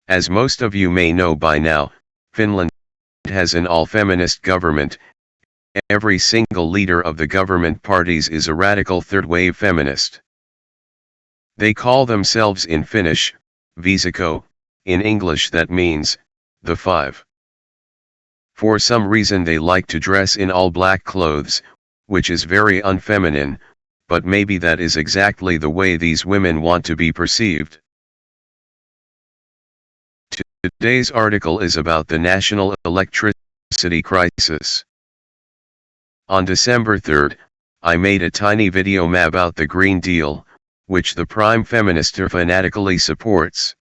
As most of you may know by now, Finland has an all-feminist government. Every single leader of the government parties is a radical third-wave feminist. They call themselves in Finnish, viisikko, in English that means, the five. For some reason they like to dress in all black clothes, which is very unfeminine, but maybe that is exactly the way these women want to be perceived. Today's article is about the national electricity crisis. On December 3rd, I made a tiny video about the Green Deal, which the Prime Minister fanatically supports.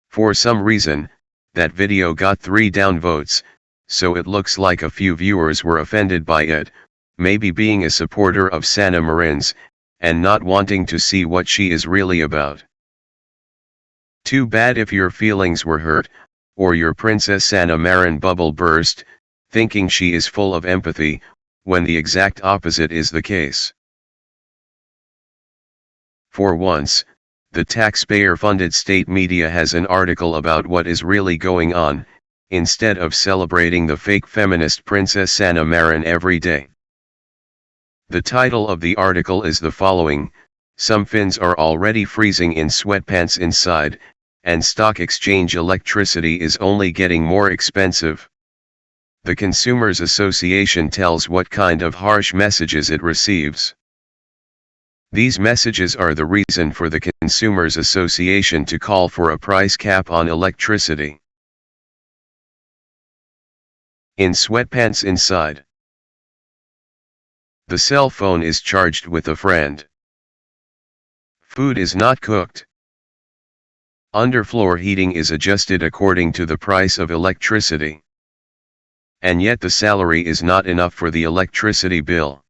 For some reason, that video got 3 downvotes, so it looks like a few viewers were offended by it, maybe being a supporter of Sanna Marin's, and not wanting to see what she is really about. Too bad if your feelings were hurt, or your Princess Sanna Marin bubble burst, thinking she is full of empathy, when the exact opposite is the case. For once, the taxpayer-funded state media has an article about what is really going on, instead of celebrating the fake feminist Princess Sanna Marin every day. The title of the article is the following: some Finns are already freezing in sweatpants inside, and stock exchange electricity is only getting more expensive. The Consumers Association tells what kind of harsh messages it receives. These messages are the reason for the Consumers Association to call for a price cap on electricity. In sweatpants inside. The cell phone is charged with a friend. Food is not cooked. Underfloor heating is adjusted according to the price of electricity. And yet the salary is not enough for the electricity bill.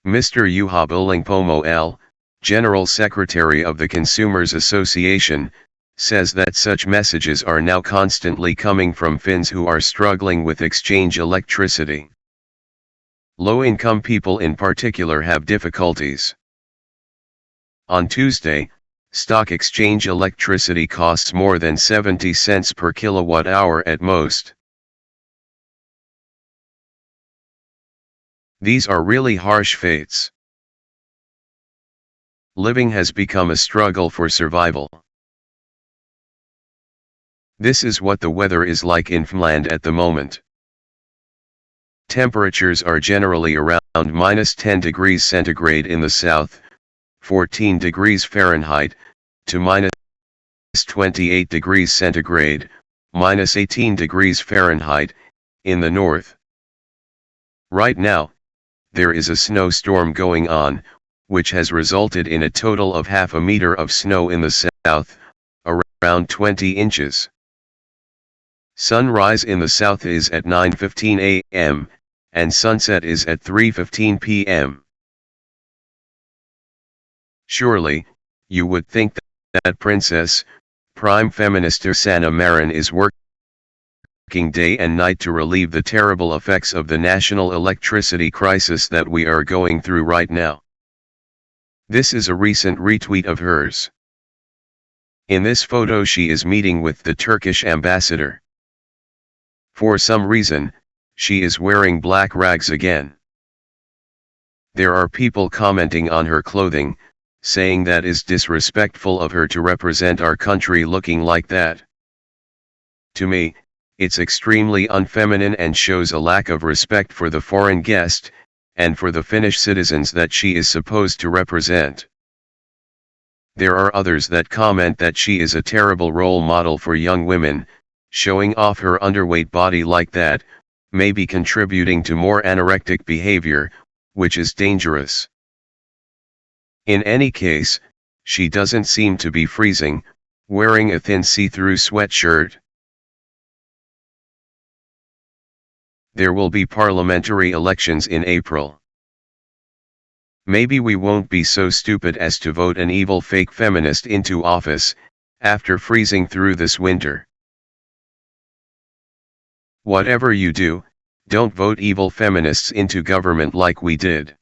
Mr. Juha Bollingpomo L., General Secretary of the Consumers Association, says that such messages are now constantly coming from Finns who are struggling with exchange electricity. Low-income people in particular have difficulties. On Tuesday, stock exchange electricity costs more than 70 cents per kilowatt-hour at most. These are really harsh fates. Living has become a struggle for survival. This is what the weather is like in Finland at the moment. Temperatures are generally around -10 degrees centigrade in the south, 14 degrees Fahrenheit, to -28 degrees centigrade, -18 degrees Fahrenheit, in the north. Right now, there is a snowstorm going on, which has resulted in a total of half a meter of snow in the south, around 20 inches. Sunrise in the south is at 9:15 a.m., and sunset is at 3:15 p.m. Surely, you would think that Princess, Prime Minister Sanna Marin is working day and night to relieve the terrible effects of the national electricity crisis that we are going through right now. This is a recent retweet of hers. In this photo she is meeting with the Turkish ambassador. For some reason, she is wearing black rags again. There are people commenting on her clothing, saying that is disrespectful of her to represent our country looking like that. To me, it's extremely unfeminine and shows a lack of respect for the foreign guest, and for the Finnish citizens that she is supposed to represent. There are others that comment that she is a terrible role model for young women, showing off her underweight body like that, may be contributing to more anorectic behavior, which is dangerous. In any case, she doesn't seem to be freezing, wearing a thin see-through sweatshirt. There will be parliamentary elections in April. Maybe we won't be so stupid as to vote an evil fake feminist into office, after freezing through this winter. Whatever you do, don't vote evil feminists into government like we did.